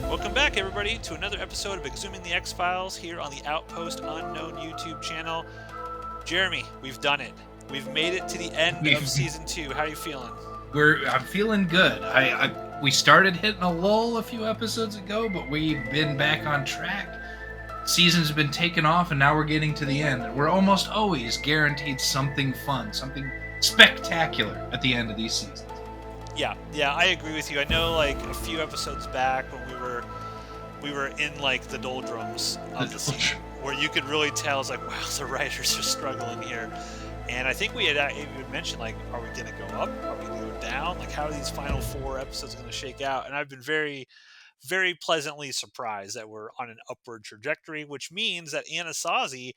Welcome back, everybody, to another episode of eXhuming the X-Files here on the Outpost Unknown YouTube channel. Jeremy, we've done it. We've made it to the end of Season 2. How are you feeling? I'm feeling good. We started hitting a lull a few episodes ago, but we've been back on track. Season's been taken off, and now we're getting to the end. We're almost always guaranteed something fun, something spectacular at the end of these seasons. Yeah, I agree with you. I know, like, a few episodes back when we were in, like, the doldrums of the season, where you could really tell, it's like, wow, the writers are struggling here. And I think we had even mentioned, like, are we going to go up? Are we going to go down? Like, how are these final 4 episodes going to shake out? And I've been very, very pleasantly surprised that we're on an upward trajectory, which means that Anasazi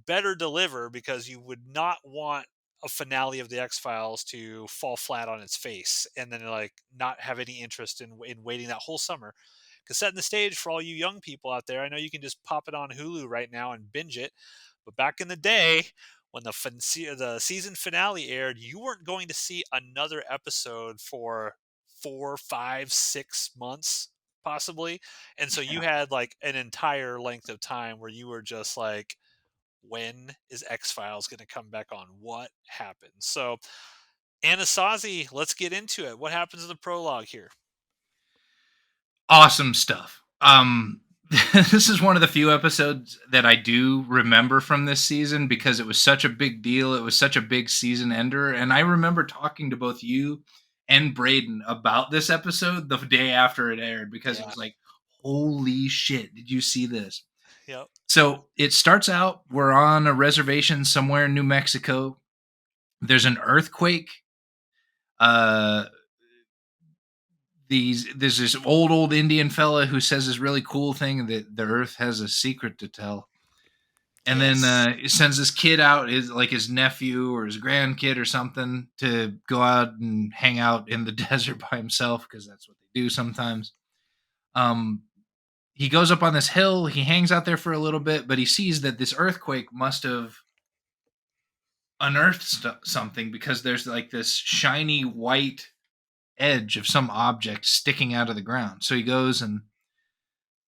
better deliver, because you would not want a finale of the X-Files to fall flat on its face and then, like, not have any interest in waiting that whole summer. Because setting the stage for all you young people out there, I know you can just pop it on Hulu right now and binge it. But back in the day, when the season finale aired, you weren't going to see another episode for 4, 5, 6 months, possibly. And so you had, like, an entire length of time where you were just like, when is X-Files going to come back on? What happened? So, Anasazi, let's get into it. What happens in the prologue here? Awesome stuff. This is one of the few episodes that I do remember from this season because it was such a big deal. It was such a big season ender. And I remember talking to both you and Braden about this episode the day after it aired because it Yeah. was like, holy shit, did you see this? Yep. So it starts out, we're on a reservation somewhere in New Mexico. There's an earthquake. Uh, there's this old Indian fella who says this really cool thing that the Earth has a secret to tell, and Yes. then he sends this kid out, his nephew or his grandkid or something, to go out and hang out in the desert by himself because that's what they do sometimes. Um, he goes up on this hill. He hangs out there for a little bit, but he sees that this earthquake must have unearthed something because there's like this shiny white edge of some object sticking out of the ground. So he goes and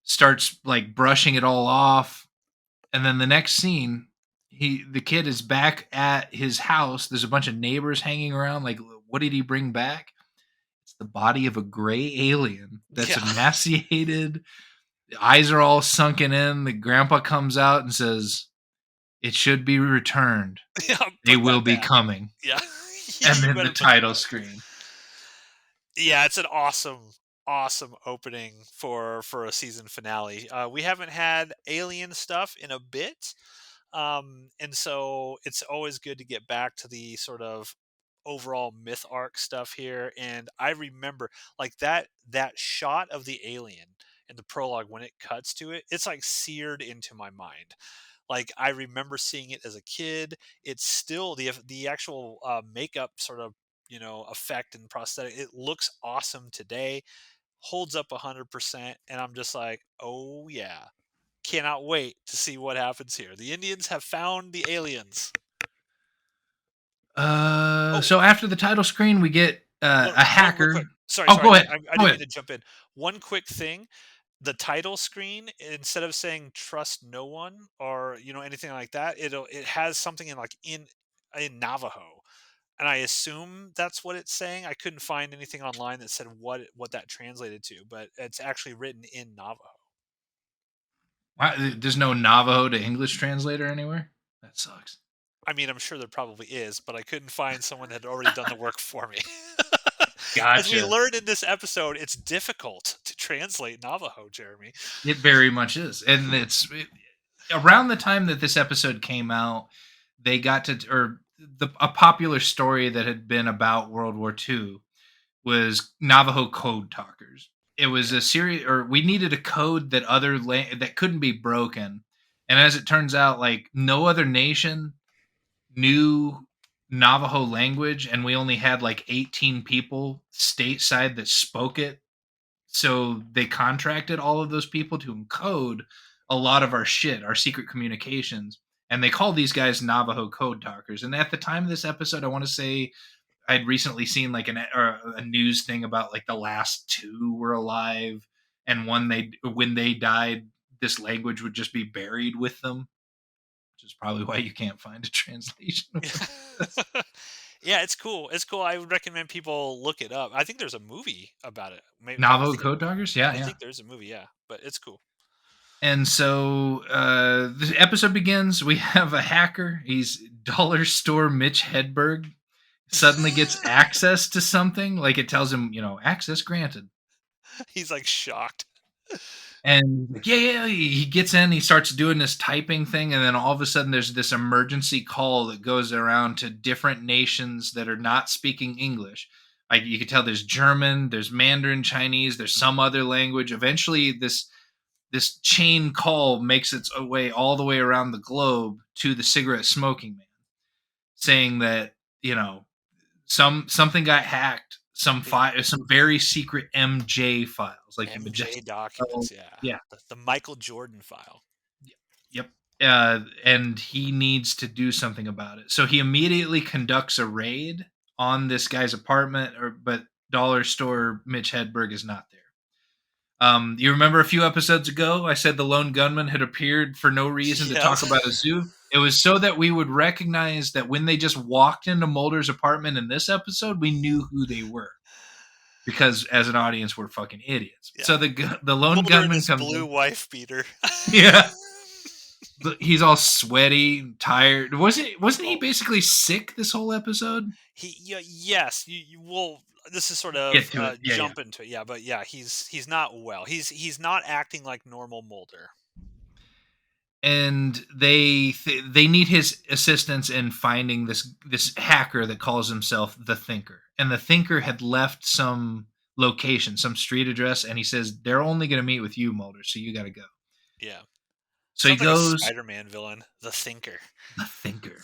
starts like brushing it all off, and then the next scene, the kid is back at his house. There's a bunch of neighbors hanging around. Like, what did he bring back? It's the body of a gray alien that's Yeah. emaciated. The eyes are all sunken in. The grandpa comes out and says, "It should be returned. Yeah, They put will that be back. coming." Yeah. And You then the better put that title back. screen. Yeah, it's an awesome opening for a season finale. We haven't had alien stuff in a bit, and so it's always good to get back to the sort of overall myth arc stuff here. And I remember, like, that shot of the alien in the prologue when it cuts to it, it's like seared into my mind. Like, I remember seeing it as a kid. It's still the actual makeup sort of, effect and prosthetic. It looks awesome today, holds up 100%, and I'm just like, oh yeah, cannot wait to see what happens here. The Indians have found the aliens. Oh, So after the title screen, we get a one real hacker. quick. Sorry, Oh, sorry, go ahead. I Go didn't mean ahead. to jump in. One quick thing: the title screen, instead of saying "trust no one" or anything like that, it has something in Navajo, and I assume that's what it's saying. I couldn't find anything online that said what that translated to, but it's actually written in Navajo. Wow, there's no Navajo to English translator anywhere. That sucks. I mean, I'm sure there probably is, but I couldn't find someone that had already done the work for me. As we Gotcha. learned in this episode, it's difficult to translate Navajo, Jeremy. It very much is, and around the time that this episode came out, they got to or a popular story that had been about World War II was Navajo code talkers. It was Yeah. a series, or we needed a code that that couldn't be broken, and as it turns out, like no other nation knew Navajo language, and we only had like 18 people stateside that spoke it. So they contracted all of those people to encode a lot of our shit, our secret communications. And they called these guys Navajo code talkers. And at the time of this episode, I want to say I'd recently seen like a news thing about like the last two were alive. and when they died, this language would just be buried with them, which is probably why you can't find a translation of what it says. Yeah, it's cool. It's cool. I would recommend people look it up. I think there's a movie about it. Maybe I Navajo think code talkers, yeah, I yeah. think there's a movie. Yeah, but it's cool. And so the episode begins. We have a hacker. He's dollar store Mitch Hedberg. Suddenly gets access to something. Like it tells him, access granted. He's like shocked. And like, yeah, he gets in, he starts doing this typing thing, and then all of a sudden there's this emergency call that goes around to different nations that are not speaking English. Like you can tell there's German, there's Mandarin Chinese, there's some other language. Eventually this chain call makes its way all the way around the globe to the cigarette smoking man, saying that, something got hacked, Yeah. some very secret MJ files, like the MJ majestic. documents. Yeah, Yeah. the Michael Jordan file. Yep. And he needs to do something about it. So he immediately conducts a raid on this guy's apartment, but dollar store Mitch Hedberg is not there. You remember a few episodes ago, I said the lone gunman had appeared for no reason to Yep. talk about a zoo. It was so that we would recognize that when they just walked into Mulder's apartment in this episode, we knew who they were. Because as an audience, we're fucking idiots. Yeah. So the lone Mulder and gunman his comes blue in. wife beater. Yeah. He's all sweaty, tired. Wasn't he Oh, basically sick this whole episode? yes, you will. This is sort Get of to it. Yeah, yeah. jump into it. Yeah, but yeah, he's not well. He's not acting like normal Mulder. And they need his assistance in finding this hacker that calls himself the Thinker. And the Thinker had left some location, some street address, and he says they're only going to meet with you, Mulder, so you got to go. Yeah, So he sounds like a goes, Spider-Man villain, the Thinker. the Thinker.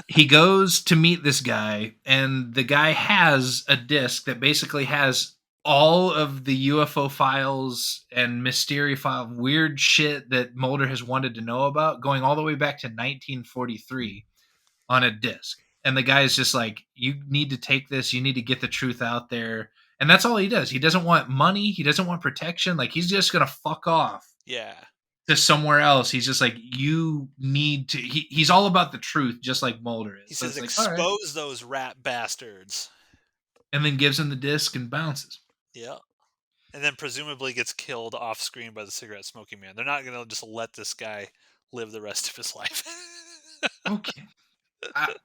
He goes to meet this guy, and the guy has a disc that basically has all of the UFO files and mystery file weird shit that Mulder has wanted to know about, going all the way back to 1943 on a disc. And the guy is just like, you need to take this, you need to get the truth out there. And that's all he does. He doesn't want money, he doesn't want protection. Like he's just gonna fuck off Yeah, to somewhere else. He's just like, you need to. He's all about the truth, just like Mulder he is. So says it's like, all right, expose those rat bastards. and then gives him the disc and bounces. Yeah, and then presumably gets killed off screen by the cigarette smoking man. They're not gonna just let this guy live the rest of his life. Okay,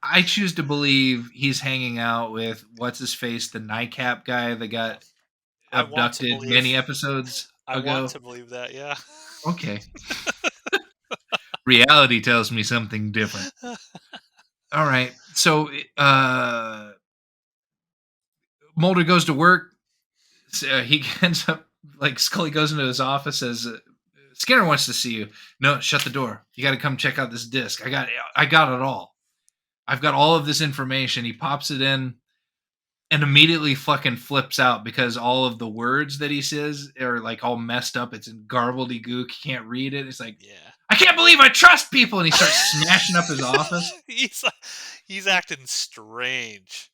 I choose to believe he's hanging out with what's his face, the nightcap guy that got I want to abducted believe. many episodes I want ago. to believe that. Yeah. Okay, reality tells me something different. All right, so Mulder goes to work. He ends up like Scully goes into his office, says Skinner wants to see you. No, shut the door. You got to come check out this disc. I got it all. I've got all of this information. He pops it in and immediately fucking flips out because all of the words that he says are like all messed up. It's in garbledy-gook. He can't read it. It's like, Yeah. I can't believe I trust people. And he starts smashing up his office. He's acting strange.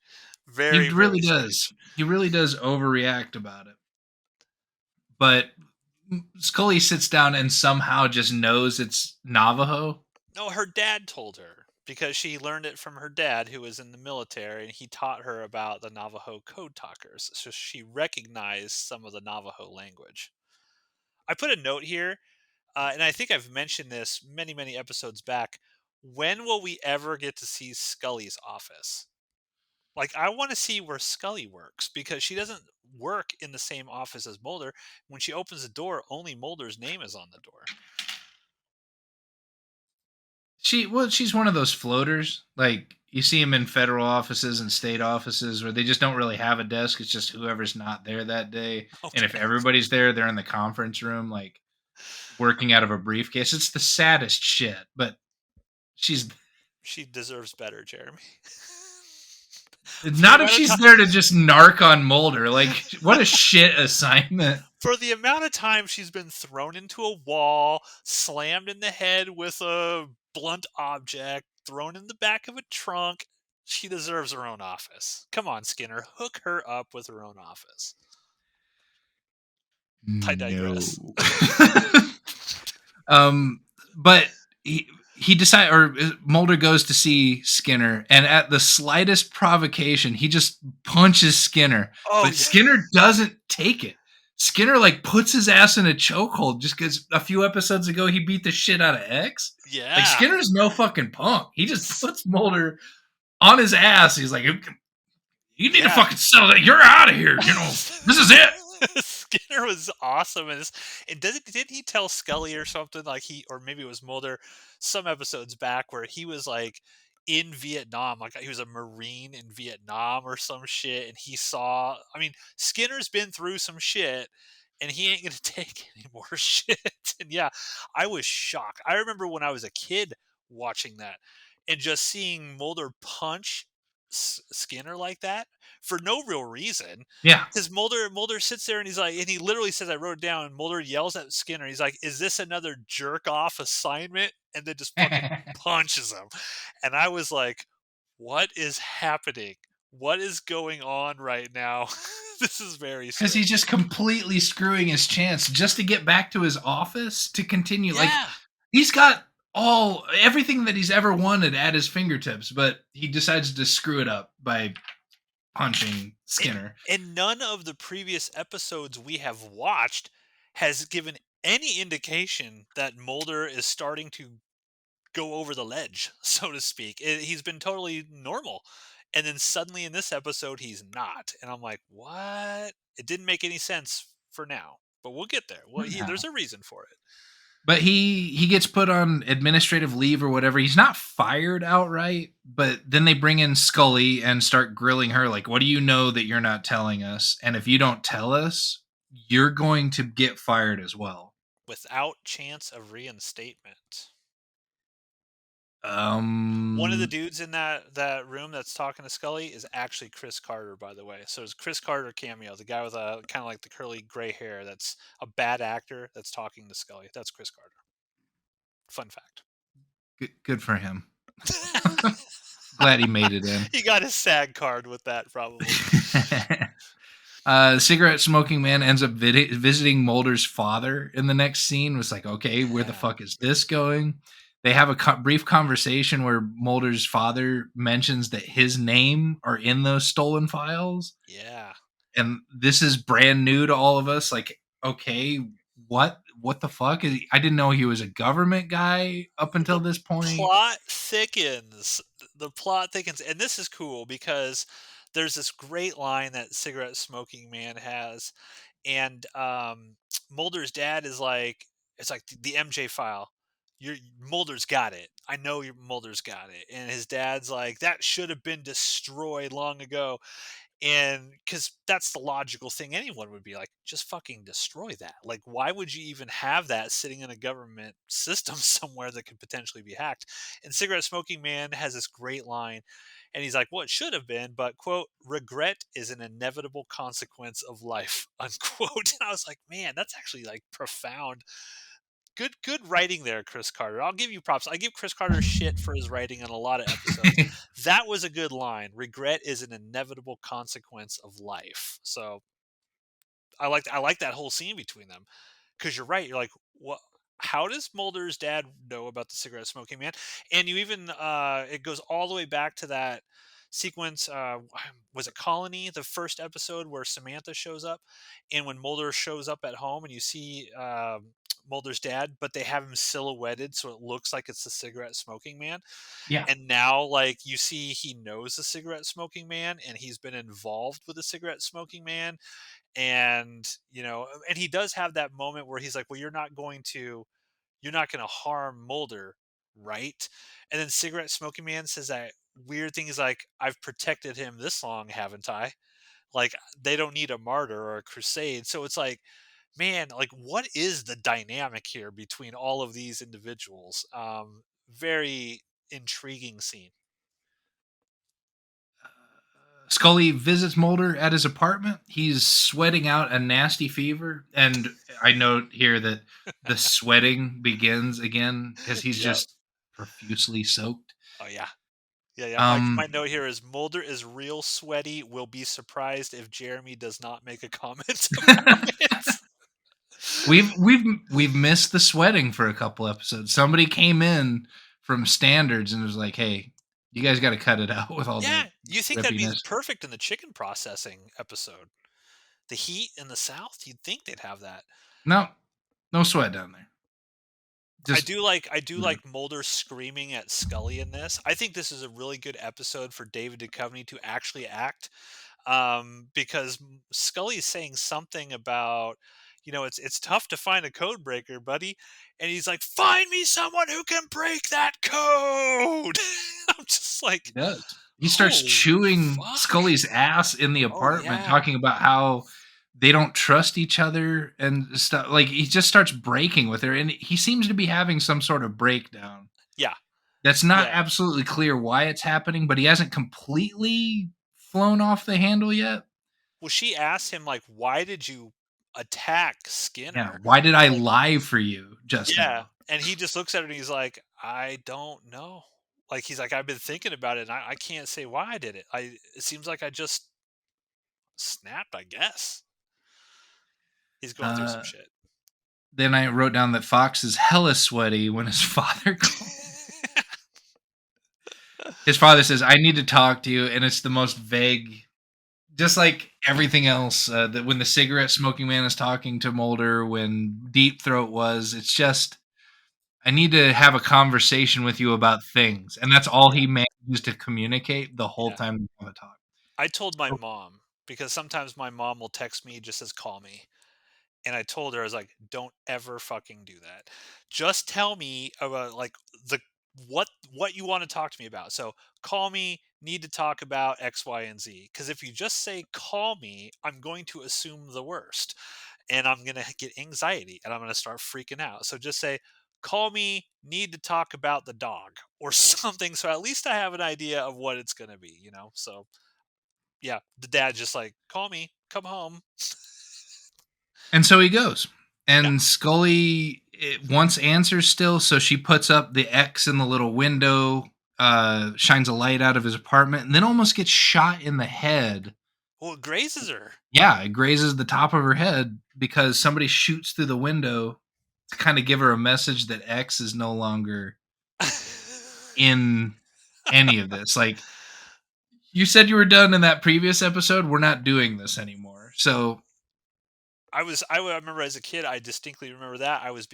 He Very, really very does. strange. He really does overreact about it. But Scully sits down and somehow just knows it's Navajo. No, her dad told her because she learned it from her dad, who was in the military, and he taught her about the Navajo code talkers. So she recognized some of the Navajo language. I put a note here, and I think I've mentioned this many, many episodes back. When will we ever get to see Scully's office? Like, I want to see where Scully works because she doesn't work in the same office as Mulder. When she opens the door, only Mulder's name is on the door. She's one of those floaters. Like you see them in federal offices and state offices where they just don't really have a desk. It's just whoever's not there that day. And if Okay. everybody's there, they're in the conference room, like working out of a briefcase. It's the saddest shit, but She deserves better, Jeremy. not if she's there to just narc on Mulder. Like, what a shit assignment. For the amount of time she's been thrown into a wall, slammed in the head with a blunt object, thrown in the back of a trunk, she deserves her own office. Come on, Skinner. Hook her up with her own office. I No. digress. um, but he decide or Mulder goes to see Skinner, and at the slightest provocation, he just punches Skinner. Oh But yeah, Skinner doesn't take it. Skinner like puts his ass in a chokehold just because a few episodes ago he beat the shit out of X. Like yeah. Skinner's no fucking punk. He just puts Mulder on his ass. He's like, "You need to Yeah. fucking settle that. You're out of here. You know, this is it." Skinner was awesome, and didn't he tell Scully or something like or maybe it was Mulder, some episodes back where he was like in Vietnam, like he was a Marine in Vietnam or some shit, and he saw. I mean, Skinner's been through some shit, and he ain't gonna take any more shit. And yeah, I was shocked. I remember when I was a kid watching that and just seeing Mulder punch Skinner like that for no real reason. Yeah. Because Mulder sits there and he's like, and he literally says, "I wrote it down." And Mulder yells at Skinner. He's like, "Is this another jerk off assignment?" And then just fucking punches him. And I was like, "What is happening? What is going on right now?" This is very Because strange. he's just completely screwing his chance just to get back to his office to continue. Like Yeah. he's got everything that he's ever wanted at his fingertips, but he decides to screw it up by punching And Skinner. and none of the previous episodes we have watched has given any indication that Mulder is starting to go over the ledge, so to speak. He's been totally normal. And then suddenly in this episode, he's not. And I'm like, what? It didn't make any sense for now, but we'll get there. Well, there's No. a reason for it. But he gets put on administrative leave or whatever. He's not fired outright, but then they bring in Scully and start grilling her like, "What do you know that you're not telling us? And if you don't tell us, you're going to get fired as well." Without chance of reinstatement. One of the Um dudes in that room that's talking to Scully is actually Chris Carter, by the way. So it's Chris Carter cameo, the guy with a kind of like the curly gray hair. That's a bad actor that's talking to Scully. That's Chris Carter. Fun fact. good for him. Glad he made it in. He got his SAG card with that, probably. The cigarette smoking man ends up visiting Mulder's father in the next scene. Was like, okay, where the Yeah, fuck is this going? They have a brief conversation where Mulder's father mentions that his name are in those stolen files, yeah. and this is brand new to all of us. Like, okay, what the fuck is he? I didn't know he was a government guy up The until this point. plot thickens. The plot thickens, and this is cool because there's this great line that cigarette smoking man has, and Mulder's dad is like, it's like the MJ file. Mulder's got it. I know Mulder's got it, and his dad's like, that should have been destroyed long ago. And because that's the logical thing anyone would be like, just fucking destroy that. Like, why would you even have that sitting in a government system somewhere that could potentially be hacked? And Cigarette Smoking Man has this great line, and he's like, well, it should have been, but quote, regret is an inevitable consequence of life, unquote. And I was like, man, that's actually like profound. Good writing there, Chris Carter. I'll give you props. I give Chris Carter shit for his writing on a lot of episodes. That was a good line. Regret is an inevitable consequence of life. So I like that whole scene between them. Because you're right. You're like, what? How does Mulder's dad know about the cigarette smoking man? And you even it goes all the way back to that sequence. Was it Colony, the first episode where Samantha shows up, and when Mulder shows up at home, and you see Mulder's dad, but they have him silhouetted so it looks like it's the cigarette smoking man. Yeah. And now, like, you see, he knows the cigarette smoking man, and he's been involved with the cigarette smoking man, and and he does have that moment where he's like, well, you're not going to harm Mulder, right? And then cigarette smoking man says that weird thing, is like, I've protected him this long, haven't I? Like, they don't need a martyr or a crusade. So it's like, man, like, what is the dynamic here between all of these individuals? Very intriguing scene. Scully visits Mulder at his apartment. He's sweating out a nasty fever. And I note here that the sweating begins again because he's Yep. just profusely soaked. Oh yeah. Yeah, yeah. My Um, note here is Mulder is real sweaty. Will be surprised if Jeremy does not make a comment about it. We've missed the sweating for a couple episodes. Somebody came in from standards and was like, "Hey, you guys got to cut it out with all the Yeah, you think that'd be rippiness." perfect in the chicken processing episode. The heat in the South, you'd think they'd have that. No, no sweat down there. Just I do like Mulder screaming at Scully in this. I think this is a really good episode for David Duchovny to actually act, because Scully is saying something about, it's tough to find a code breaker, buddy, and he's like, find me someone who can break that code. I'm just he like, does. He starts holy chewing fuck. Scully's ass in the Oh apartment, yeah, talking about how they don't trust each other and stuff. Like he just starts breaking with her, and he seems to be having some sort of breakdown. yeah, That's not yeah. absolutely clear why it's happening, but he hasn't completely flown off the handle yet. Well, she asked him like, why did you attack Yeah, Skinner? why did I Like, lie for you just yeah, now? and he just looks at her and he's like, "I don't know." Like, he's like, "I've been thinking about it, and I can't say why I did it. It seems like I just snapped, I guess." He's going through some Uh, shit. then I wrote down that Fox is hella sweaty when his father calls. His father says, "I need to talk to you," and it's the most vague, just like everything else. That when the cigarette smoking man is talking to Mulder, when Deep Throat was, it's just, I need to have a conversation with you about things, and that's all Yeah, he manages to communicate the whole yeah. time we have a talk. I told my So mom, because sometimes my mom will text me just as "call me." And I told her, I was like, "Don't ever fucking do that. Just tell me about like the what you want to talk to me about. So call me, need to talk about X, Y, and Z. Because if you just say call me, I'm going to assume the worst, and I'm gonna get anxiety, and I'm gonna start freaking out. So just say call me, need to talk about the dog or something. So at least I have an idea of what it's gonna be. So yeah, the dad just like call me, come home. and so he goes. Yeah. And Scully wants answers still, so she puts up the X in the little window, shines a light out of his apartment, and then almost gets shot in the head. Well, it grazes her. Yeah, it grazes the top of her head because somebody shoots through the window to kind of give her a message that X is no longer in any of this. Like, you said you were done in that previous episode. We're not doing this anymore. So I remember as a kid, I distinctly remember that I was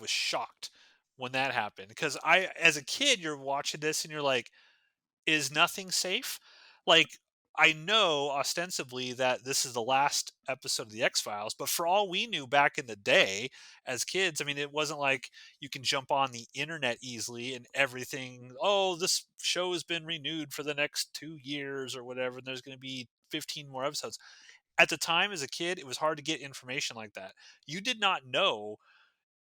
shocked when that happened, because as a kid, you're watching this and you're like, is nothing safe? Like, I know ostensibly that this is the last episode of the X-Files, but for all we knew back in the day as kids, I mean, it wasn't like you can jump on the internet easily and everything, oh, this show has been renewed for the next 2 years or whatever, and there's going to be 15 more episodes. At the time as a kid, it was hard to get information like that. You did not know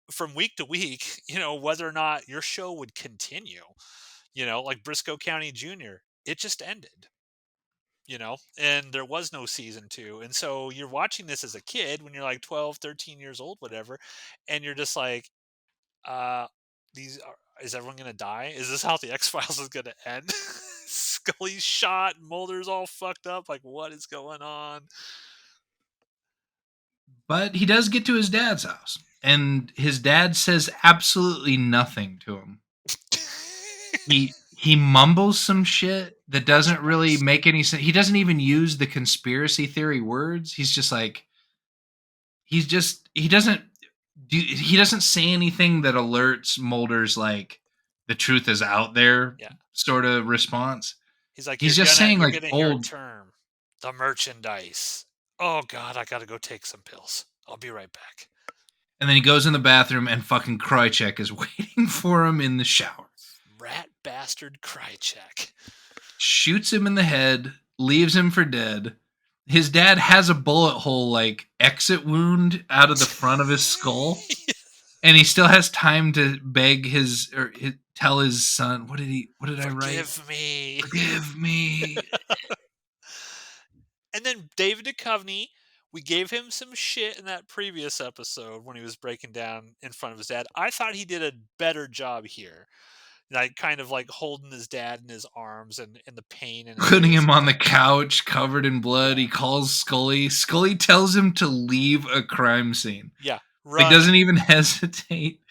from week to week, whether or not your show would continue, like Briscoe County Jr. It just ended, and there was no season two. And so you're watching this as a kid when you're like 12, 13 years old, whatever. And you're just like, uh, is everyone going to die? Is this how the X Files is going to end? Scully's shot, Mulder's all fucked up. Like, what is going on? but he does get to his dad's house, and his dad says absolutely nothing to him. He mumbles some shit that Much doesn't really nice. make any sense. He doesn't even use the conspiracy theory words. He's just like, he doesn't say anything that alerts Mulder's like the truth is out there Yeah. sort of response. He's like, He's just saying you're like gonna hear a old. term, the merchandise. Oh God, I gotta go take some pills. I'll be right back. And then he goes in the bathroom and fucking Krychek is waiting for him in the shower. Rat bastard Krychek. Shoots him in the head, leaves him for dead. His dad has a bullet hole like exit wound out of the front of his skull, and he still has time to beg tell his son, what did I write? Forgive me. Forgive me. And then David Duchovny, we gave him some shit in that previous episode when he was breaking down in front of his dad. I thought he did a better job here. Like, kind of like holding his dad in his arms and the pain in his Putting face him and on the stuff. couch covered in blood. Yeah. He calls Scully. Scully tells him to leave a crime scene. Yeah. Like, Run. doesn't even hesitate.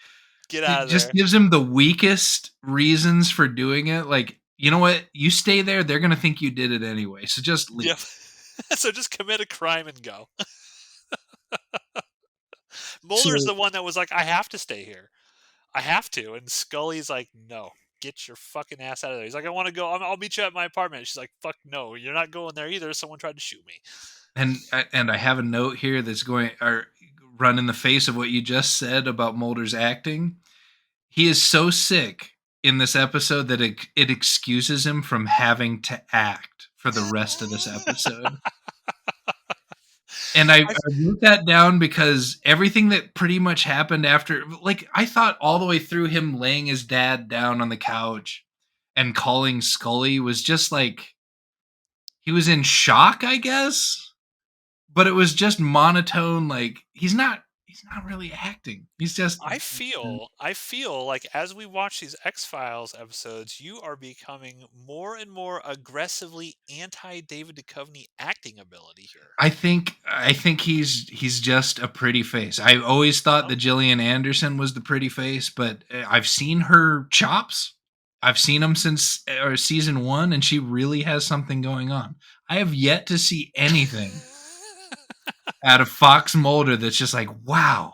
Get He out of just there. gives him the weakest reasons for doing it. Like, you know what? You stay there, they're gonna think you did it anyway, so just leave. Yep. So just commit a crime and go. Mulder's So the one that was like, I have to stay here. I have to. And Scully's like, no, get your fucking ass out of there. He's like, I want to go. I'll meet you at my apartment. She's like, fuck no, you're not going there either. Someone tried to shoot me. and I have a note here that's going or run in the face of what you just said about Mulder's acting. He is so sick in this episode that it excuses him from having to act for the rest of this episode. And I I, wrote that down because everything that pretty much happened after, like, I thought all the way through him laying his dad down on the couch and calling Scully was just like he was in shock, I guess. But it was just monotone. Like he's not really acting. He's just I feel like as we watch these X Files episodes, you are becoming more and more aggressively anti David Duchovny acting ability here. I think he's just a pretty face. I always thought that Okay. Gillian Anderson was the pretty face, but I've seen her chops. I've seen them since or season 1 and she really has something going on. I have yet to see anything out of Fox Mulder that's just like, wow,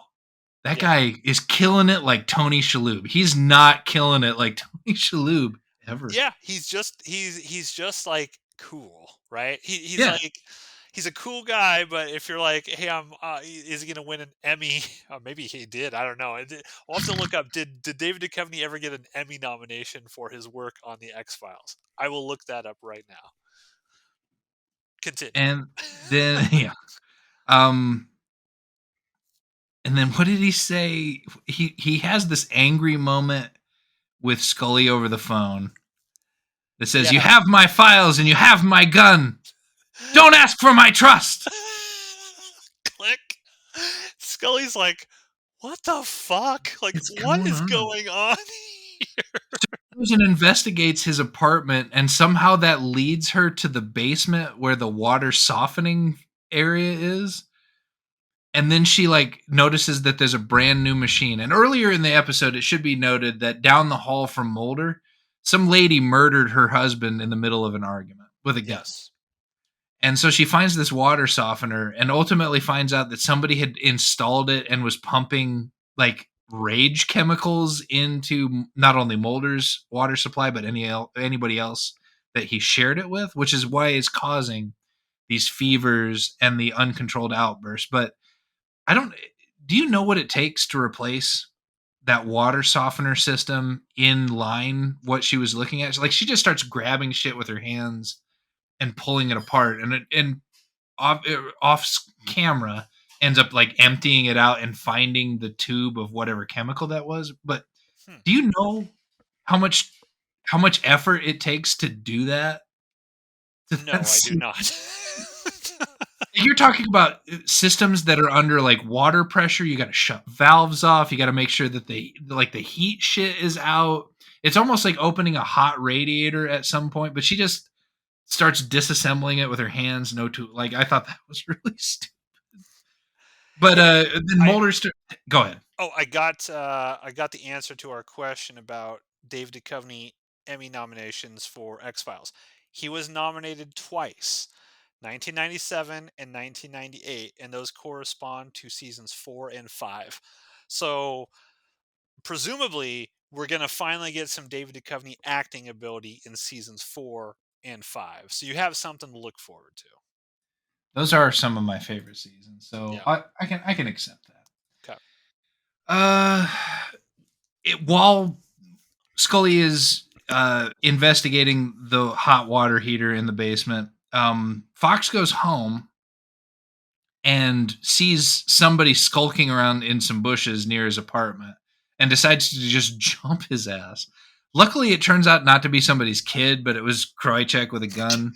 that Yeah. guy is killing it like Tony Shalhoub. He's not killing it like Tony Shalhoub ever. Yeah, he's just like cool, right? He's Yeah. like he's a cool guy, but if you're like, hey, is he gonna win an Emmy? Maybe he did. I don't know. I'll have to look up. Did David Duchovny ever get an Emmy nomination for his work on the X Files? I will look that up right now. Continue. And then yeah. Um and then what did he say? He has this angry moment with Scully over the phone that says, "You Yeah. have my files and you have my gun. Don't ask for my trust." Click. Scully's like, what the fuck? Like, What's what going is on? going on? Goes and investigates his apartment, and somehow that leads her to the basement where the water softening area is. And then she like notices that there's a brand new machine. And earlier in the episode, it should be noted that down the hall from Mulder, some lady murdered her husband in the middle of an argument with a gun. Yes. And so she finds this water softener and ultimately finds out that somebody had installed it and was pumping like rage chemicals into not only Mulder's water supply, but anybody else that he shared it with, which is why it's causing these fevers and the uncontrolled outbursts. But I don't, do you know what it takes to replace that water softener system in line what she was looking at? Like she just starts grabbing shit with her hands and pulling it apart and off camera ends up like emptying it out and finding the tube of whatever chemical that was. But Hmm. do you know how much how much effort it takes to do that? No, I do not. You're talking about systems that are under like water pressure. You got to shut valves off. You got to make sure that the heat shit is out. It's almost like opening a hot radiator at some point, but she just starts disassembling it with her hands. No tool. Like I thought that was really stupid. But Okay. then I go ahead. I got the answer to our question about Dave Duchovny Emmy nominations for X Files. He was nominated twice, 1997 and 1998, and those correspond to seasons 4 and 5. So presumably, we're gonna finally get some David Duchovny acting ability in seasons 4 and 5. So you have something to look forward to. Those are some of my favorite seasons, so Yeah. I can accept that. Okay. Uh, while Scully is investigating the hot water heater in the basement, Fox goes home and sees somebody skulking around in some bushes near his apartment and decides to just jump his ass. Luckily, it turns out not to be somebody's kid, but it was Krychek with a gun.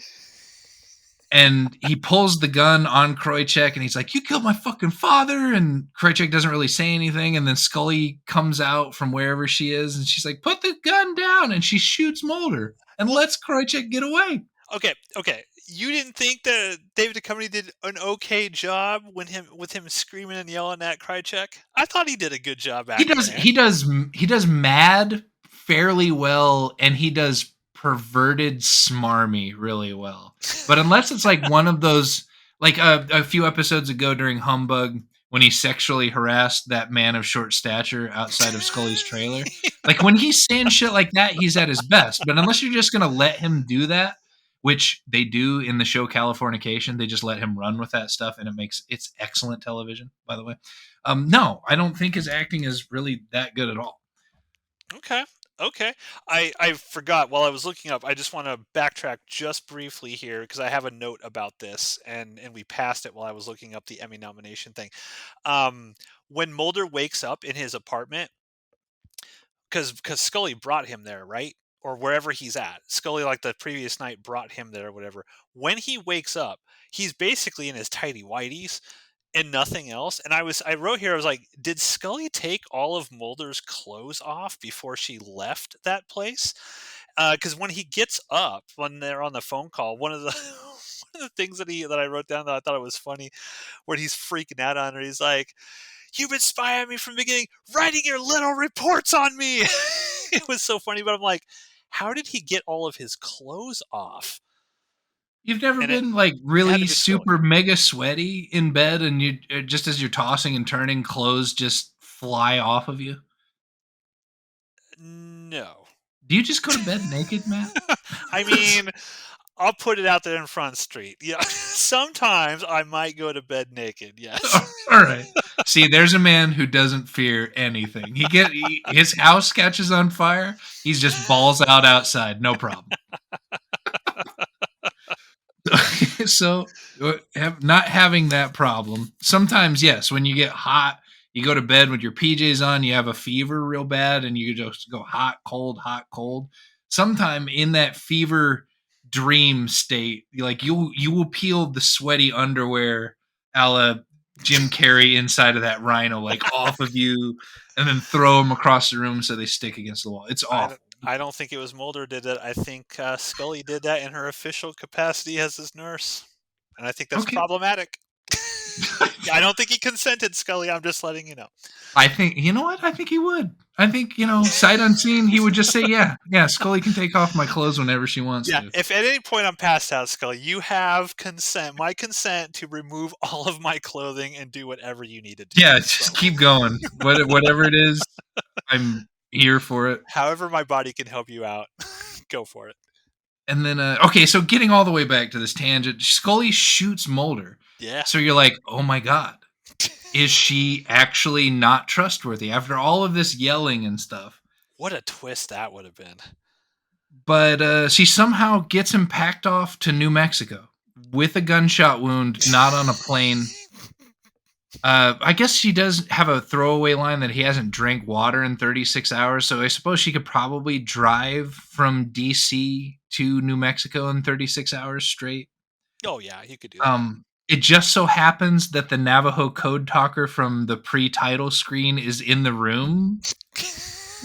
And he pulls the gun on Krychek and he's like, "You killed my fucking father." And Krychek doesn't really say anything. And then Scully comes out from wherever she is and she's like, "Put the gun down." And she shoots Mulder and Well, lets Krychek get away. okay. You didn't think that David Duchovny did an okay job with him screaming and yelling at Krychek? I thought he did a good job He acting does there. he does he does mad fairly well, and he does perverted smarmy really well. But unless it's like one of those, like a few episodes ago during Humbug when he sexually harassed that man of short stature outside of Scully's trailer, like when he's saying shit like that, he's at his best. But unless you're just gonna let him do that, which they do in the show Californication, they just let him run with that stuff, and it's excellent television, by the way. No, I don't think his acting is really that good at all. Okay. Okay. I forgot while I was looking up. I just want to backtrack just briefly here because I have a note about this, and we passed it while I was looking up the Emmy nomination thing. Um, when Mulder wakes up in his apartment, because Scully brought him there, right? Or wherever he's at. Scully, like the previous night, brought him there or whatever. When he wakes up, he's basically in his tighty whities and nothing else. And I wrote here, I was like, did Scully take all of Mulder's clothes off before she left that place? Because when he gets up, when they're on the phone call, one of the one of the things that I wrote down that I thought it was funny, where he's freaking out on her, he's like, "You've been spying on me from the beginning, writing your little reports on me." It was so funny, but I'm like, how did he get all of his clothes off? You've never And it been like had really to be Scully. super mega sweaty in bed, and you just as you're tossing and turning, clothes just fly off of you. No. Do you just go to bed naked, Matt? I mean, I'll put it out there in Front Street. Yeah, sometimes I might go to bed naked. Yes. All right. See, there's a man who doesn't fear anything. His house catches on fire. He's just balls out outside, no problem. So not having that problem. Sometimes, yes, when you get hot, you go to bed with your PJs on, you have a fever real bad, and you just go hot, cold, hot, cold. Sometime in that fever dream state, like you will peel the sweaty underwear a la Jim Carrey inside of that rhino, like off of you, and then throw them across the room so they stick against the wall. It's I don't, awful. I don't think it was Mulder did it. I think Scully did that in her official capacity as his nurse, and I think that's Okay. problematic. I don't think he consented, Scully. I'm just letting you know. I think, you know what? I think he would. I think, sight unseen, he would just say, yeah, Scully can take off my clothes whenever she wants Yeah, to. if at any point I'm passed out, Scully, you have my consent to remove all of my clothing and do whatever you need to do. Yeah, So, just keep going. Whatever it is, I'm here for it. however my body can help you out, go for it. And then, okay, so getting all the way back to this tangent, Scully shoots Mulder. Yeah. So you're like, oh my God, is she actually not trustworthy after all of this yelling and stuff? What a twist that would have been. But she somehow gets him packed off to New Mexico with a gunshot wound, not on a plane. I guess she does have a throwaway line that he hasn't drank water in 36 hours, so I suppose she could probably drive from DC to New Mexico in 36 hours straight. Oh yeah, you could do that. It just so happens that the Navajo code talker from the pre-title screen is in the room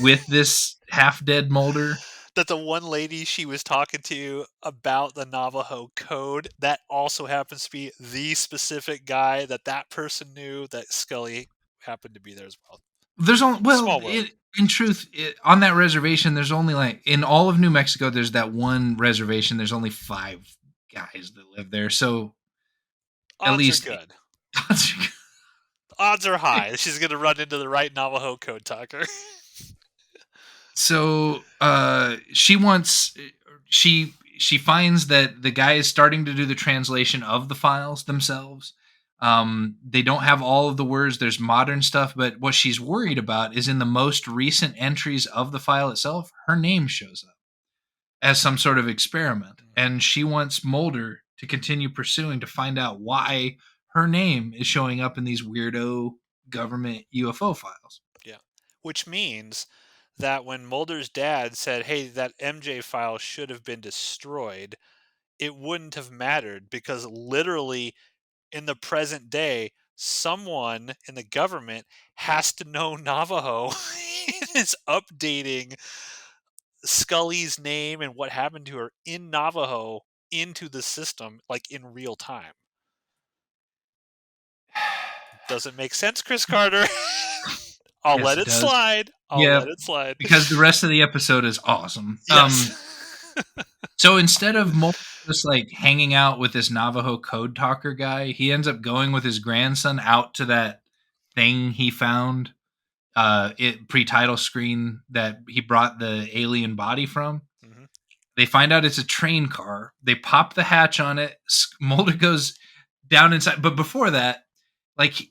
with this half-dead Mulder. That the one lady she was talking to about the Navajo code, that also happens to be the specific guy that person knew, that Scully happened to be there as well. There's only, Small world. in truth, on that reservation, there's only like in all of New Mexico, there's that one reservation. There's only 5 guys that live there, so at Odds are least good. odds are good. Odds are high. She's going to run into the right Navajo code talker. So she wants she finds that the guy is starting to do the translation of the files themselves. They don't have all of the words. There's modern stuff, but what she's worried about is in the most recent entries of the file itself, her name shows up as some sort of experiment, and she wants Mulder to continue pursuing to find out why her name is showing up in these weirdo government UFO files. Yeah. Which means that when Mulder's dad said, hey, that MJ file should have been destroyed, it wouldn't have mattered because literally in the present day, someone in the government has to know Navajo and is updating Scully's name and what happened to her in Navajo into the system like in real time. Doesn't make sense, Chris Carter. I'll Yes, let it it does. slide. I'll Yeah, let it slide. because the rest of the episode is awesome. Yes. So instead of Mulder just like hanging out with this Navajo code talker guy, he ends up going with his grandson out to that thing he found it pre-title screen that he brought the alien body from. Mhm. They find out it's a train car. They pop the hatch on it. Mulder goes down inside, but before that, like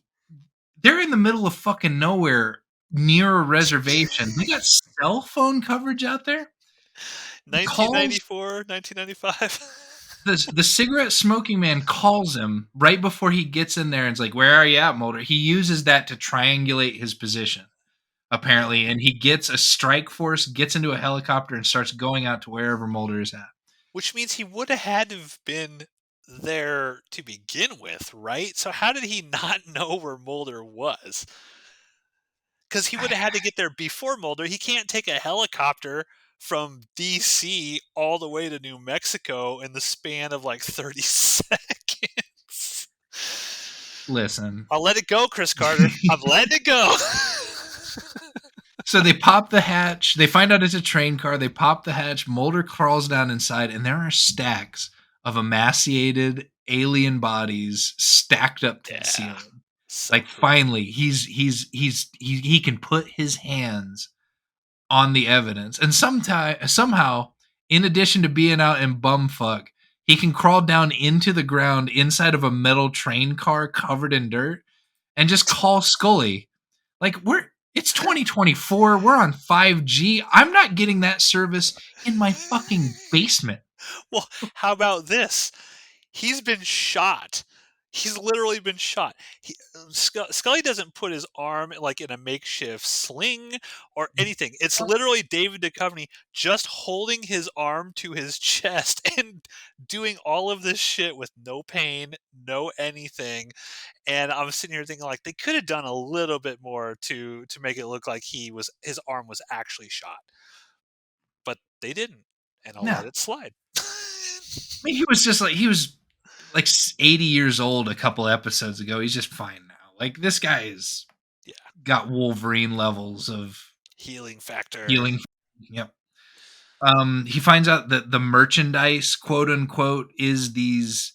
they're in the middle of fucking nowhere near a reservation. They got cell phone coverage out there. He calls 1994, 1995. the cigarette smoking man calls him right before he gets in there and is like, "Where are you at, Mulder?" He uses that to triangulate his position, Yeah. apparently, and he gets a strike force, gets into a helicopter, and starts going out to wherever Mulder is at. Which means he would have had to have been there to begin with, right? So how did he not know where Mulder was? Because he would have had to get there before Mulder. He can't take a helicopter from DC all the way to New Mexico in the span of like 30 seconds. Listen. I'll let it go, Chris Carter. I'm letting it go. So they pop the hatch. They find out it's a train car. They pop the hatch. Mulder crawls down inside, and there are stacks of emaciated alien bodies stacked up to the Yeah. ceiling. So Like cool. finally, he can put his hands on the evidence, and somehow, in addition to being out in bumfuck, he can crawl down into the ground inside of a metal train car covered in dirt and just call Scully. Like it's 2024. We're on 5G. I'm not getting that service in my fucking basement. Well, how about this? He's been shot. He's literally been shot. Scully doesn't put his arm like in a makeshift sling or anything. It's literally David Duchovny just holding his arm to his chest and doing all of this shit with no pain, no anything. And I'm sitting here thinking like they could have done a little bit more to make it look like his arm was actually shot, but they didn't, and I'll No, let it slide. I mean he was like 80 years old a couple episodes ago. He's just fine now. Like this guy is Yeah, got Wolverine levels of healing factor. healing. Yep. He finds out that the merchandise, quote unquote, is these.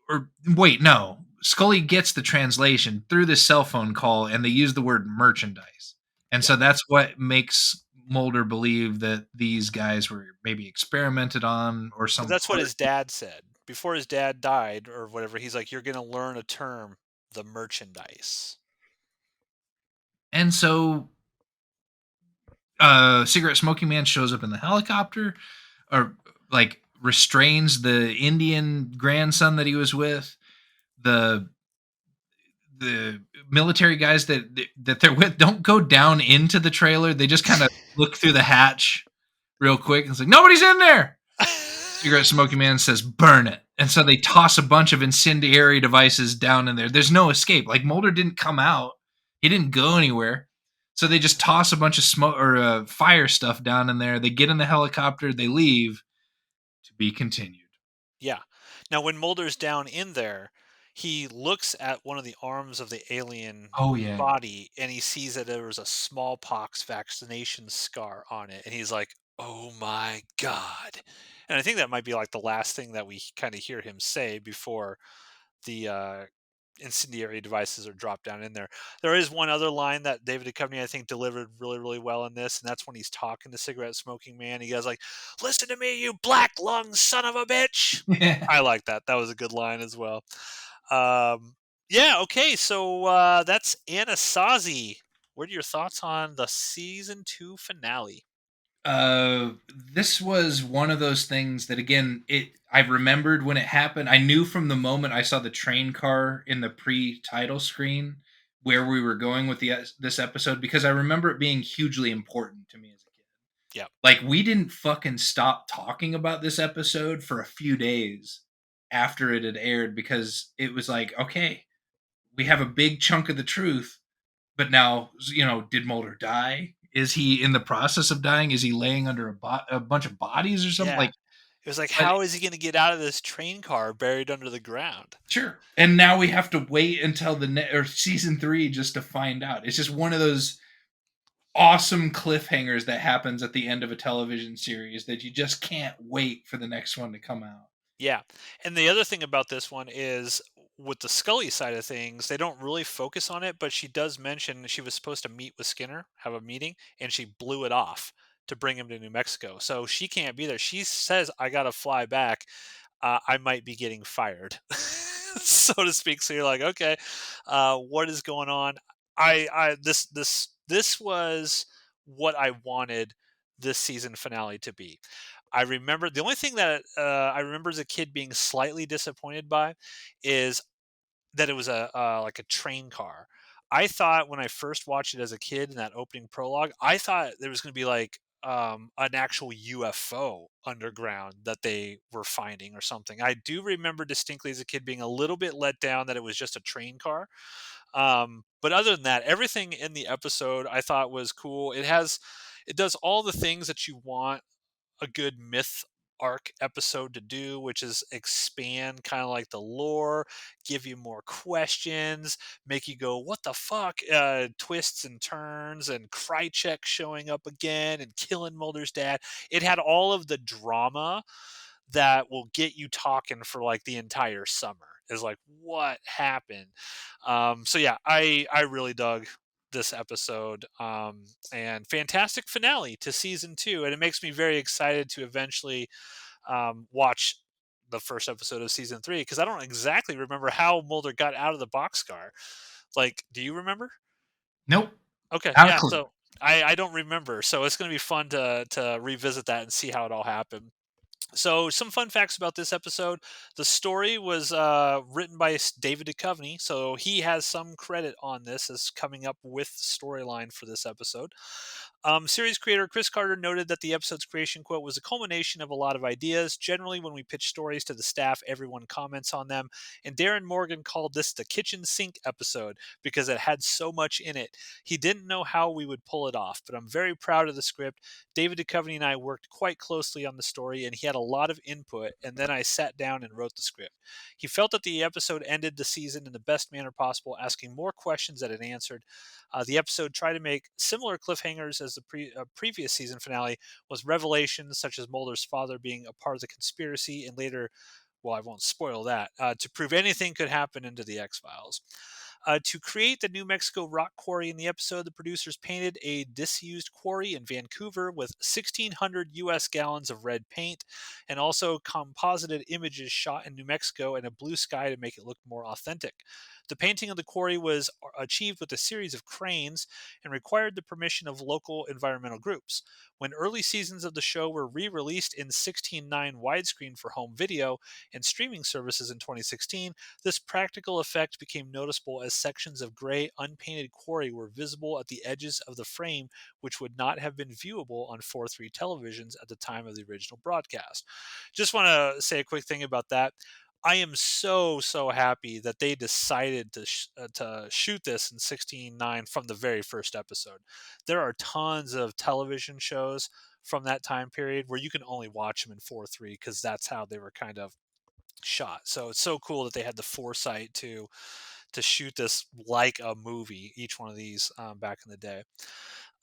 Or wait, no. Scully gets the translation through the cell phone call, and they use the word merchandise, and Yeah, so that's what makes Mulder believe that these guys were maybe experimented on or because some that's what part. his dad said before his dad died or whatever. He's like, "You're gonna learn a term, the merchandise." And so, cigarette smoking man shows up in the helicopter, or like restrains the Indian grandson that he was with. The the military guys that they're with don't go down into the trailer. They just kind of look through the hatch real quick and it's like nobody's in there. Cigarette smoking man says burn it, and so they toss a bunch of incendiary devices down in there. There's no escape. Like Mulder didn't come out, he didn't go anywhere, so they just toss a bunch of smoke or fire stuff down in there. They get in the helicopter, they leave. To be continued. Yeah. Now, when Mulder's down in there, he looks at one of the arms of the alien Oh yeah. body and he sees that there was a smallpox vaccination scar on it. And he's like, oh my God. And I think that might be like the last thing that we kind of hear him say before the incendiary devices are dropped down in there. There is one other line that David Duchovny I think delivered really really well in this, and that's when he's talking to cigarette smoking man. He goes like, "Listen to me, you black lung son of a bitch." Yeah. I like that. That was a good line as well. Yeah. Okay. So that's Anasazi. What are your thoughts on the season 2 finale? This was one of those things that again I remembered when it happened. I knew from the moment I saw the train car in the pre-title screen where we were going with this episode, because I remember it being hugely important to me as a kid. Yeah. Like we didn't fucking stop talking about this episode for a few days after it had aired, because it was like, okay, we have a big chunk of the truth, but now, did Mulder die? Is he in the process of dying? Is he laying under a bunch of bodies or something? Yeah. Like, It was like, But how is he going to get out of this train car buried under the ground? sure. And now we have to wait until or season 3 just to find out. It's just one of those awesome cliffhangers that happens at the end of a television series that you just can't wait for the next one to come out. Yeah. And the other thing about this one is with the Scully side of things, they don't really focus on it, but she does mention she was supposed to meet with Skinner, have a meeting, and she blew it off to bring him to New Mexico. So she can't be there. She says, I got to fly back. I might be getting fired, so to speak. So you're like, okay, what is going on? This was what I wanted this season finale to be. I remember the only thing that I remember as a kid being slightly disappointed by is that it was a like a train car. I thought when I first watched it as a kid in that opening prologue, I thought there was going to be like an actual UFO underground that they were finding or something. I do remember distinctly as a kid being a little bit let down that it was just a train car. But other than that, everything in the episode I thought was cool. It does all the things that you want a good myth arc episode to do, which is expand kind of like the lore, give you more questions, make you go, what the fuck? Twists and turns, and Krychek showing up again and killing Mulder's dad. It had all of the drama that will get you talking for like the entire summer. Is like, what happened? So yeah, I really dug this episode, and fantastic finale to season 2, and it makes me very excited to eventually watch the first episode of season 3, because I don't exactly remember how Mulder got out of the boxcar. Like, do you remember? Nope. Okay, Not a yeah. clue. So I don't remember, so it's going to be fun to revisit that and see how it all happened. So, some fun facts about this episode. The story was written by David Duchovny, so he has some credit on this as coming up with the storyline for this episode. Series creator Chris Carter noted that the episode's creation quote was a culmination of a lot of ideas. Generally, when we pitch stories to the staff, everyone comments on them. And Darren Morgan called this the kitchen sink episode because it had so much in it. He didn't know how we would pull it off, but I'm very proud of the script. David Duchovny and I worked quite closely on the story, and he had a lot of input, and then I sat down and wrote the script. He felt that the episode ended the season in the best manner possible, asking more questions than it answered. The episode tried to make similar cliffhangers as the previous season finale, with revelations such as Mulder's father being a part of the conspiracy, and later, well, I won't spoil that, to prove anything could happen into the X-Files. To create the New Mexico rock quarry in the episode, the producers painted a disused quarry in Vancouver with 1,600 U.S. gallons of red paint, and also composited images shot in New Mexico and a blue sky to make it look more authentic. The painting of the quarry was achieved with a series of cranes and required the permission of local environmental groups. When early seasons of the show were re-released in 16:9 widescreen for home video and streaming services in 2016, this practical effect became noticeable as sections of gray, unpainted quarry were visible at the edges of the frame, which would not have been viewable on 4:3 televisions at the time of the original broadcast. Just want to say a quick thing about that. I am so happy that they decided to shoot this in 16:9 from the very first episode. There are tons of television shows from that time period where you can only watch them in 4:3 because that's how they were kind of shot. So it's so cool that they had the foresight to shoot this like a movie, each one of these back in the day.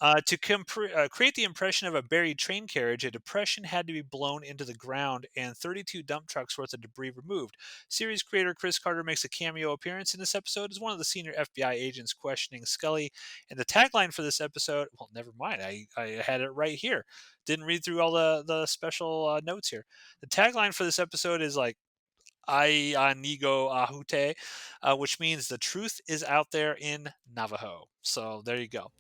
To create the impression of a buried train carriage, a depression had to be blown into the ground and 32 dump trucks worth of debris removed. Series creator Chris Carter makes a cameo appearance in this episode as one of the senior FBI agents questioning Scully. And the tagline for this episode, well, never mind, I had it right here. Didn't read through all the special notes here. The tagline for this episode is like, Ai Anigo Ahute, which means the truth is out there in Navajo. So there you go.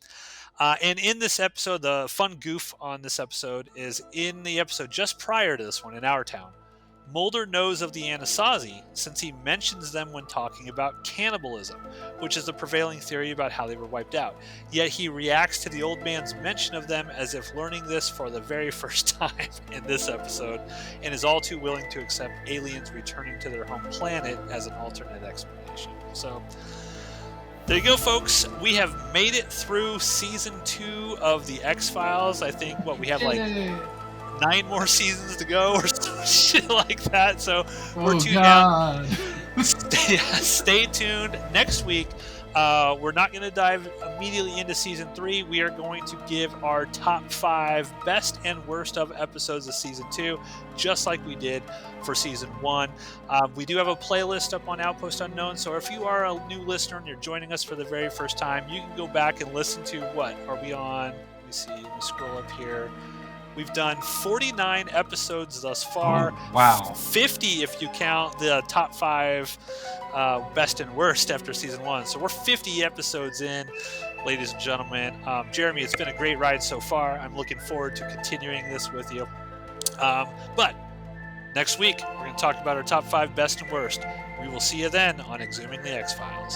And in this episode, the fun goof on this episode is in the episode just prior to this one in our town. Mulder knows of the Anasazi since he mentions them when talking about cannibalism, which is the prevailing theory about how they were wiped out. Yet he reacts to the old man's mention of them as if learning this for the very first time in this episode, and is all too willing to accept aliens returning to their home planet as an alternate explanation. So there you go, folks. We have made it through season 2 of the X-Files. I think we have like 9 more seasons to go or shit like that. So we're Oh tuned down. God. Stay tuned. Next week, we're not going to dive immediately into season 3. We are going to give our top 5 best and worst of episodes of season 2, just like we did for season 1. We do have a playlist up on Outpost Unknown, so if you are a new listener and you're joining us for the very first time, you can go back and listen to what are we on? Let me see. Let me scroll up here. We've done 49 episodes thus far. Oh, wow. 50 if you count the top 5 best and worst after season 1. So we're 50 episodes in, ladies and gentlemen. Jeremy, it's been a great ride so far. I'm looking forward to continuing this with you. But next week, we're going to talk about our top 5 best and worst. We will see you then on Exhuming the X-Files.